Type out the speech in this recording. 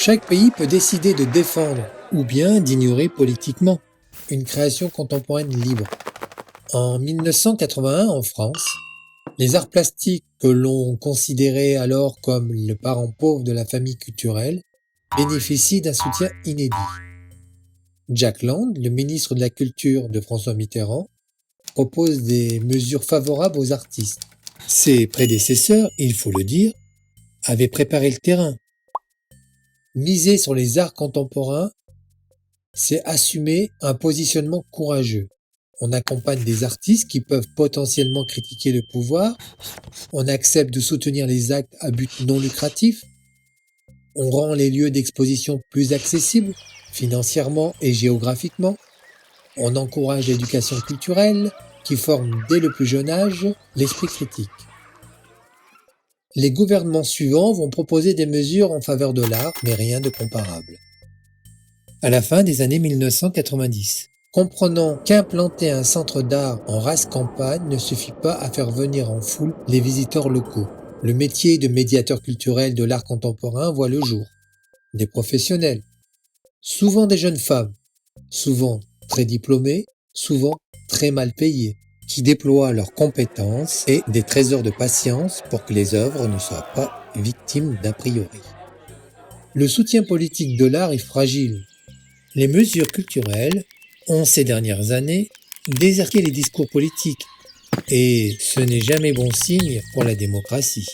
Chaque pays peut décider de défendre ou bien d'ignorer politiquement une création contemporaine libre. En 1981, en France, les arts plastiques que l'on considérait alors comme le parent pauvre de la famille culturelle bénéficient d'un soutien inédit. Jack Lang, le ministre de la Culture de François Mitterrand, propose des mesures favorables aux artistes. Ses prédécesseurs, il faut le dire, avaient préparé le terrain. Miser sur les arts contemporains, c'est assumer un positionnement courageux. On accompagne des artistes qui peuvent potentiellement critiquer le pouvoir, on accepte de soutenir les actes à but non lucratif, on rend les lieux d'exposition plus accessibles, financièrement et géographiquement, on encourage l'éducation culturelle qui forme dès le plus jeune âge l'esprit critique. Les gouvernements suivants vont proposer des mesures en faveur de l'art, mais rien de comparable. À la fin des années 1990, comprenant qu'implanter un centre d'art en race campagne ne suffit pas à faire venir en foule les visiteurs locaux. Le métier de médiateur culturel de l'art contemporain voit le jour. Des professionnels, souvent des jeunes femmes, souvent très diplômées, souvent très mal payées, qui déploient leurs compétences et des trésors de patience pour que les œuvres ne soient pas victimes d'a priori. Le soutien politique de l'art est fragile. Les mesures culturelles ont ces dernières années déserté les discours politiques et ce n'est jamais bon signe pour la démocratie.